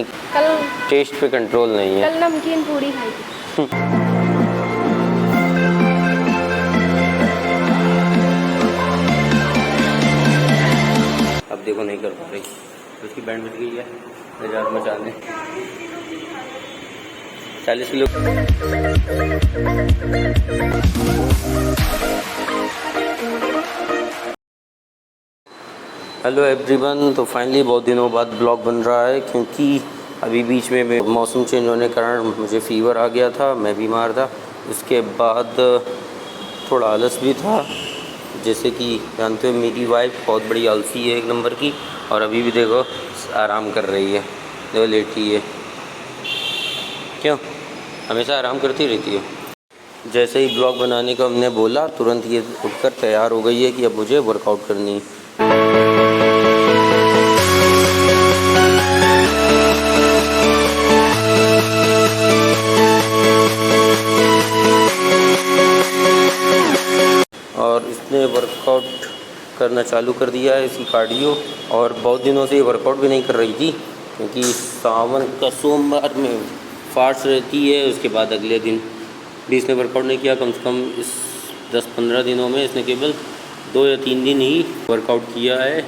कल टेस्ट पे कंट्रोल नहीं है। कल नमकीन पूरी खाई थी। अब देखो नहीं कर पा रही, उसकी बैंड बज गई है, बाजार मचाने 40 किलो। हेलो एवरीवन, तो फाइनली बहुत दिनों बाद ब्लॉग बन रहा है क्योंकि अभी बीच में मौसम चेंज होने के कारण मुझे फीवर आ गया था, मैं बीमार था। उसके बाद थोड़ा आलस भी था, जैसे कि जानते हो मेरी वाइफ बहुत बड़ी आलसी है एक नंबर की, और अभी भी देखो आराम कर रही है, देखो लेटी है। क्यों हमेशा आराम करती रहती हो? जैसे ही ब्लॉग बनाने का हमने बोला, तुरंत ये उठकर तैयार हो गई है कि अब मुझे वर्कआउट करनी है। और इसने वर्कआउट करना चालू कर दिया है, इसकी कार्डियो। और बहुत दिनों से ये वर्कआउट भी नहीं कर रही थी क्योंकि सावन का सोमवार में फास्ट रहती है, उसके बाद अगले दिन भी इसने वर्कआउट नहीं किया। कम से कम इस 10-15 दिनों में इसने केवल 2 या 3 दिन ही वर्कआउट किया है,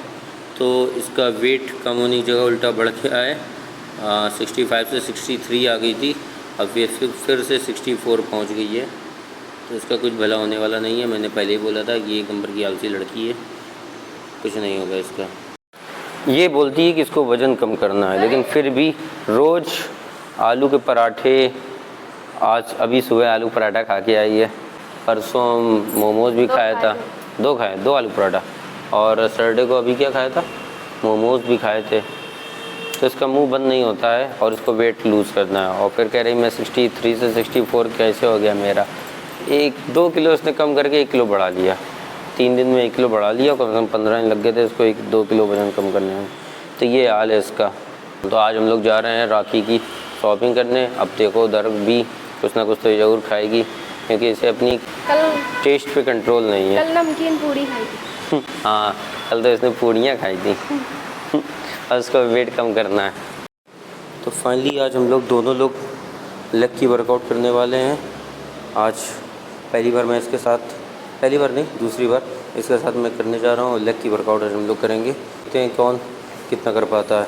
तो इसका वेट कम होने की जगह उल्टा बढ़ गया है। 65 से 63 आ गई थी, अब ये फिर से 64 पहुंच गई है। तो इसका कुछ भला होने वाला नहीं है। मैंने पहले ही बोला था कि ये एक नंबर की आलसी लड़की है, कुछ नहीं होगा इसका। ये बोलती है कि इसको वज़न कम करना है, लेकिन फिर भी रोज़ आलू के पराठे, आज अभी सुबह आलू पराठा खा के आई है, परसों मोमोज़ भी खाया था, 2 आलू पराठा, और सैटरडे को अभी क्या खाया था, मोमोज़ भी खाए थे। तो इसका मुंह बंद नहीं होता है और इसको वेट लूज़ करना है। और फिर कह रही मैं 63 से 64 कैसे हो गया मेरा। 1-2 किलो इसने कम करके 1 किलो बढ़ा लिया, 3 दिन में 1 किलो बढ़ा लिया। कम से कम 15 दिन लग गए थे इसको 1-2 किलो वजन कम करने में। तो ये हाल है इसका। तो आज हम लोग जा रहे हैं राखी की शॉपिंग करने। अब देखो उधर भी कुछ ना कुछ तो ज़रूर खाएगी क्योंकि इसे अपनी टेस्ट पे कंट्रोल नहीं है। कल नमकीन पूरी खाई थी। हाँ, कल तो इसने पूड़ियाँ खाई थी और उसको वेट कम करना है। तो फाइनली आज हम लोग दोनों लोग लेग की वर्कआउट करने वाले हैं। आज पहली बार मैं इसके साथ, पहली बार नहीं दूसरी बार इसके साथ मैं करने जा रहा हूँ। लेग की वर्कआउट आज हम लोग करेंगे, देखते हैं कौन कितना कर पाता है।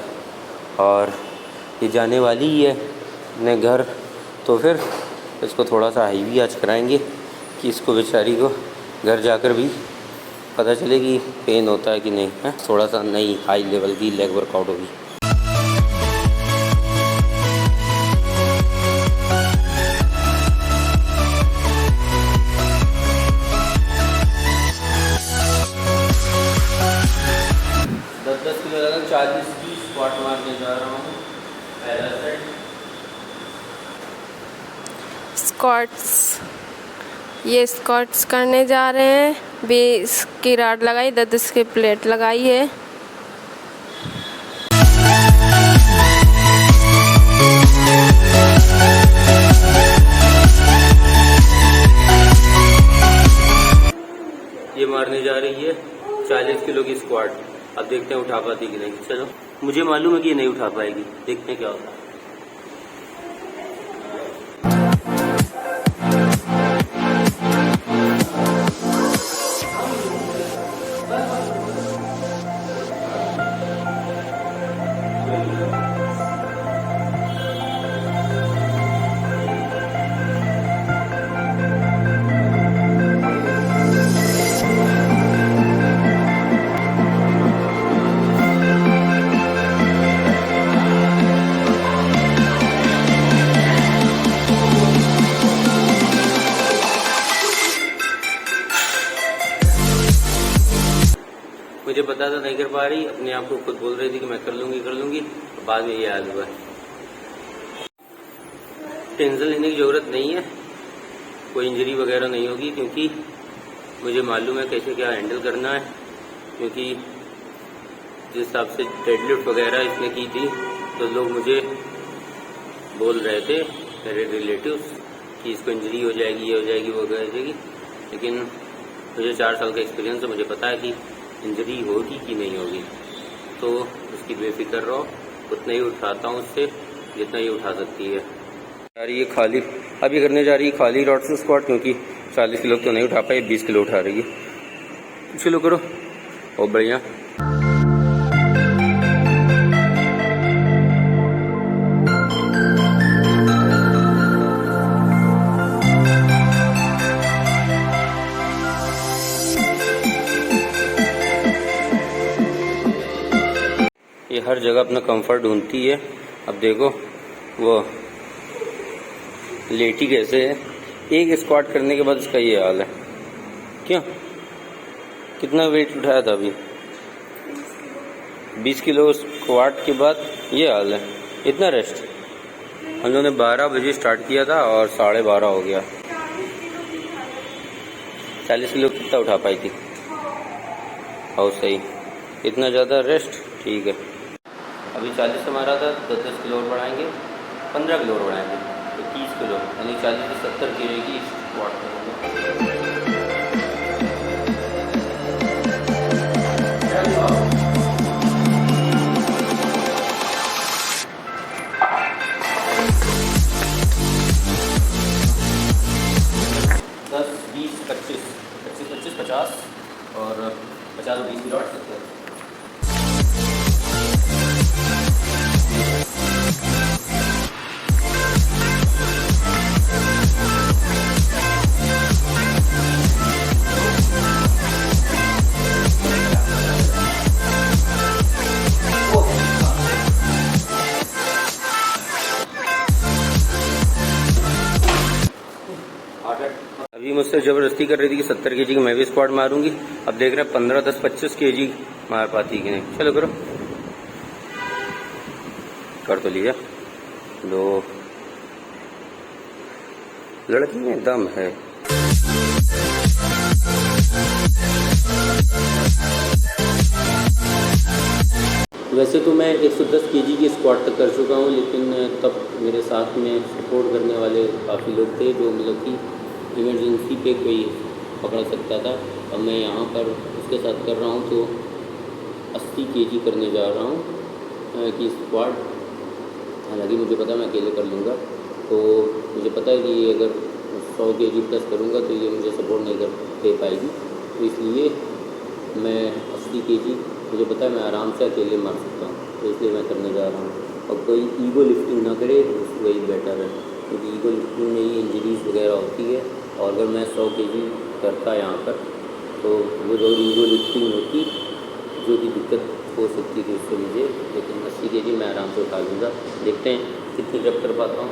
और ये जाने वाली ही है अपने घर, तो फिर इसको थोड़ा सा हाई भी आज कराएंगे कि इसको बेचारी को घर जाकर भी पता चले कि पेन होता है कि नहीं है। थोड़ा सा नई हाई लेवल की लेग वर्कआउट होगी। दस किलो लगभग 40 की स्क्वाट मारने जा रहा हूँ। पहला सेट स्क्वाट्स, ये स्क्वाट्स करने जा रहे हैं। 20 की रॉड लगाई, 10 की प्लेट लगाई है। ये मारने जा रही है 40 किलो की स्क्वाट। अब देखते हैं उठा पाती कि नहीं। चलो, मुझे मालूम है कि ये नहीं उठा पाएगी, देखते हैं क्या होता है। मुझे पता था नहीं कर पा रही, अपने आप को खुद बोल रही थी कि मैं कर लूँगी। बाद में ये हाल हुआ। टेंशन लेने की ज़रूरत नहीं है, कोई इंजरी वगैरह नहीं होगी क्योंकि मुझे मालूम है कैसे क्या हैंडल करना है। क्योंकि जिस हिसाब से डेडलिफ्ट वगैरह इसने की थी, तो लोग मुझे बोल रहे थे, मेरे रिलेटिव्स, कि इसको इंजरी हो जाएगी, ये हो जाएगी, वो हो जाएगी। लेकिन मुझे 4 साल का एक्सपीरियंस है, मुझे पता है कि इंजरी होगी कि नहीं होगी। तो उसकी बेफिक्र रहो उतना ही उठाता हूँ उससे जितना ये उठा सकती है। जा रही है खाली, अभी करने जा रही है खाली रॉड से स्क्वाट, क्योंकि 40 किलो तो नहीं उठा पाए, 20 किलो उठा रही है। चलो करो, बहुत बढ़िया। ये हर जगह अपना कंफर्ट ढूंढती है। अब देखो वो लेटी कैसे है, एक स्क्वाट करने के बाद इसका ये हाल है। क्या कितना वेट उठाया था अभी? 20 किलो स्क्वाट के बाद ये हाल है, इतना रेस्ट। हम लोगों ने 12 बजे स्टार्ट किया था और 12:30 हो गया। 40 किलो कितना उठा पाई थी? और सही, इतना ज़्यादा रेस्ट ठीक है। अभी 40 से मारा था, 10 किलो और बढ़ाएंगे, 15 किलो और बढ़ाएंगे तो 30 किलो, यानी 40 से 70 किलो की स्क्वाट करेंगे। 10, 20, 25, 50 और 50 और 20 किलो हट सकते हैं। अभी मुझसे ज़बरदस्ती कर रही थी कि 70 kg की मैं भी स्क्वाट मारूंगी। अब देख रहे हैं 15, 10, 25 kg मार पाती कि नहीं। चलो करो, कर तो लिया। लो, लड़की में दम है। वैसे तो मैं 110 kg की स्क्वाट तक कर चुका हूँ, लेकिन तब मेरे साथ में सपोर्ट करने वाले काफ़ी लोग थे, जो मतलब कि इमरजेंसी पे कोई पकड़ सकता था। अब मैं यहाँ पर उसके साथ कर रहा हूँ तो 80 kg करने जा रहा हूँ कि स्क्वाट। हालांकि मुझे पता मैं अकेले कर लूँगा, तो मुझे पता है कि अगर 100 kg प्लस करूँगा तो ये मुझे सपोर्ट नहीं कर दे पाएगी, तो इसलिए मैं 80 kg मुझे पता है मैं आराम से अकेले मार सकता हूँ, तो इसलिए मैं करने जा रहा हूँ। और कोई ईगो लिफ्टिंग ना करे तो वही बेटर है, क्योंकि ईगो लिफ्टिंग में ही इंजरीज वगैरह होती है। और अगर मैं 100 kg करता यहाँ पर तो वो जो ईगो लिफ्टिंग होती जो कि दिक्कत हो सकती थी उससे मुझे, लेकिन 80 kg मैं आराम से उठा लूँगा। देखते हैं कितनी जब कर पाता हूँ।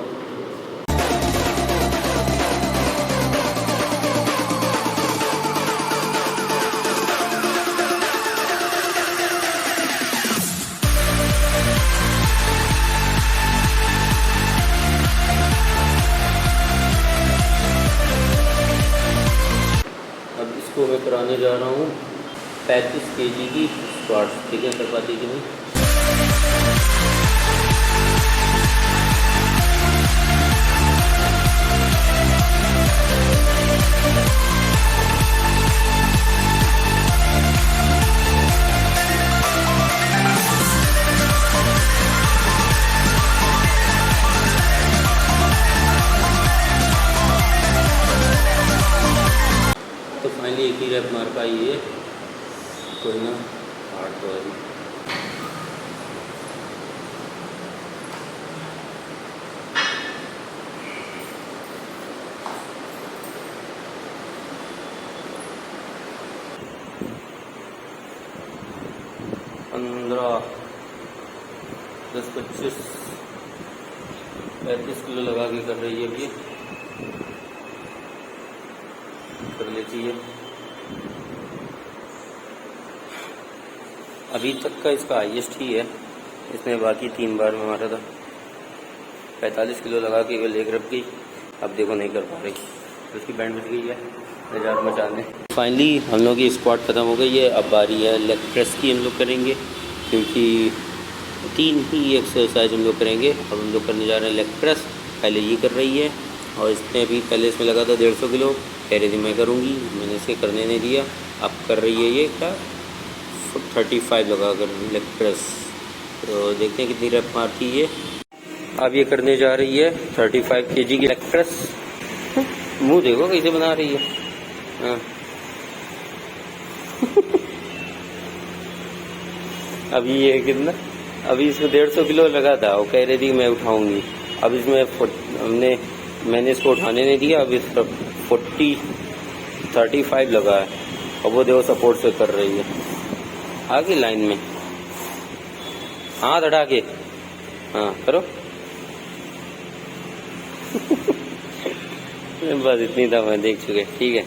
अब इसको मैं कराने जा रहा हूँ 35 kg की स्क्वाट्स। ठीक है, कर पाती कि नहीं? तो फाइनली एक ही रैप मार पाई है, कोई ना, हार्ड तो है। पंद्रह, 10, 25, 35 किलो लगा के कर रही है अभी, कर लेती है। अभी तक का इसका हाईएस्ट ही है, इसने बाकी 3 बार में मारा था। 45 किलो लगा के लेग रख गई, अब देखो नहीं कर पा रही, उसकी बैंड बच गई है हजार मचाने। फाइनली हम लोग की स्क्वाट ख़त्म हो गई है। अब बारी है लेग प्रेस की, हम लोग करेंगे, क्योंकि 3 ही एक्सरसाइज हम लोग करेंगे। अब हम लोग करने जा रहे हैं लेग प्रेस। पहले ये कर रही है, और इसने अभी पहले इसमें लगा था 150 किलो, कह रही थी मैं करूँगी, मैंने इसे करने नहीं दिया। अब कर रही है ये क्या 35 लगा कर लेग प्रेस। तो देखते हैं कितनी रेप मारती है। अब ये करने जा रही है 35 kg की लेग प्रेस। मुंह देखो कैसे बना रही है। हाँ। अभी ये कितना, अभी इसमें 150 किलो लगा था, वो कह रही थी मैं उठाऊंगी। अब इसमें मैंने इसको उठाने नहीं दिया। अब इसका 35 लगा है और वो देखो सपोर्ट से कर रही है। आगे लाइन में हाथ हटा के, हाँ करो। बस इतनी दफा देख चुके, ठीक है।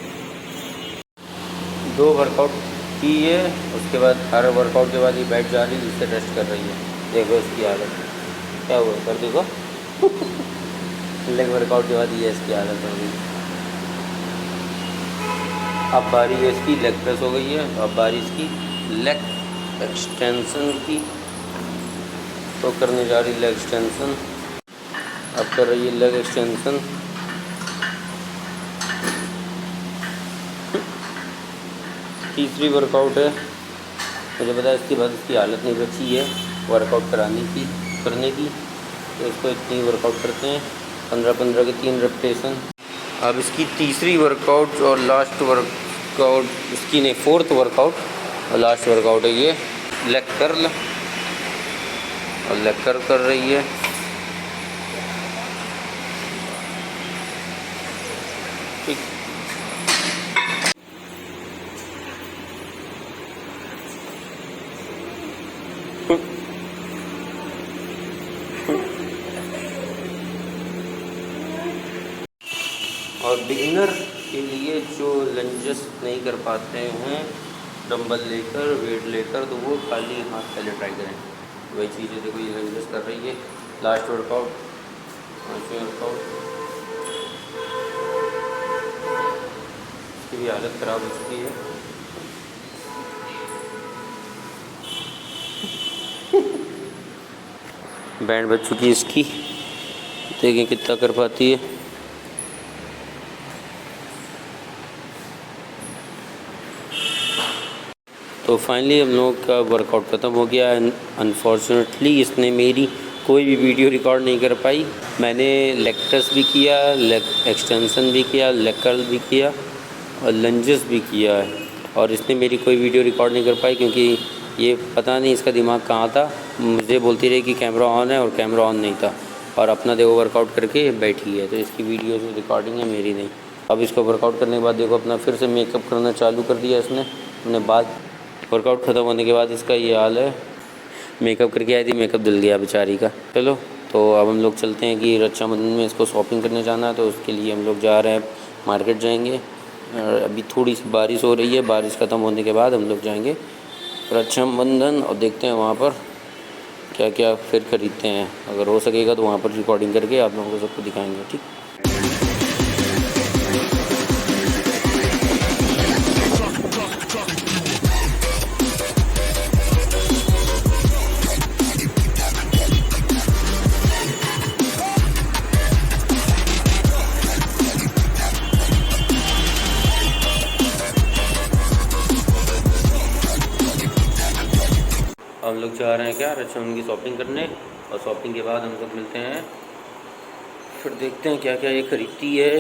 2 वर्कआउट की है, उसके बाद हर वर्कआउट के बाद ये बैठ जा रही है, जिससे रेस्ट कर रही है। देखो इसकी हालत क्या हुआ, कर देखो। लेग वर्कआउट के बाद ये इसकी हालत हो गई। अब बारी है इसकी लेग प्रेस हो गई है, अब बारी इसकी लेग एक्सटेंशन की। तो करने जा रही लेग एक्सटेंशन। अब कर रही है लेग एक्सटेंशन। तीसरी वर्कआउट है, मुझे पता है इसके बाद इसकी हालत नहीं बची है वर्कआउट करने की। तो इसको इतनी वर्कआउट करते हैं, 15-15 के 3 रेपिटेशन। अब इसकी तीसरी वर्कआउट और लास्ट वर्कआउट, इसकी नहीं 4th वर्कआउट और लास्ट वर्कआउट है ये लेग कर्ल। और लेग कर्ल कर रही है। ठीक, और बिगिनर के लिए जो लंजेस नहीं कर पाते हैं डंबल लेकर, वेट लेकर, तो वो खाली हाथ पहले ट्राई करें। वही चीज़ें देखो ये लंजेस कर रही है। लास्ट वर्कआउट, 5वीं वर्कआउट। इसकी भी हालत ख़राब हो चुकी है। बैंड बज चुकी है इसकी, देखें कितना कर पाती है। तो फाइनली हम लोगों का वर्कआउट ख़त्म हो गया। अनफॉर्चुनेटली इसने मेरी कोई भी वीडियो रिकॉर्ड नहीं कर पाई। मैंने लेग प्रेस भी किया, लेग एक्सटेंशन भी किया, लेग कर्ल भी किया और लंजेस भी किया है, और इसने मेरी कोई वीडियो रिकॉर्ड नहीं कर पाई क्योंकि ये पता नहीं इसका दिमाग कहाँ था। मुझे बोलती रही कि कैमरा ऑन है, और कैमरा ऑन नहीं था, और अपना देखो वर्कआउट करके बैठी है। तो इसकी वीडियो जो रिकॉर्डिंग है मेरी नहीं। अब इसको वर्कआउट करने के बाद देखो अपना फिर से मेकअप करना चालू कर दिया इसने। अपने बाद वर्कआउट ख़त्म होने के बाद इसका ये हाल है। मेकअप करके आई थी, मेकअप धुल गया बेचारी का। चलो तो अब हम लोग चलते हैं कि रक्षाबंधन में इसको शॉपिंग करने जाना है, तो उसके लिए हम लोग जा रहे हैं, मार्केट जाएंगे। और अभी थोड़ी सी बारिश हो रही है, बारिश ख़त्म होने के बाद हम लोग जाएंगे रक्षाबंधन, और देखते हैं वहाँ पर क्या क्या फिर ख़रीदते हैं। अगर हो सकेगा तो वहाँ पर रिकॉर्डिंग करके आप लोगों को सबको दिखाएँगे, ठीक। हम लोग जा रहे हैं क्या रक्षाबंधन की शॉपिंग करने, और शॉपिंग के बाद हम लोग मिलते हैं, फिर देखते हैं क्या क्या ये खरीदती है।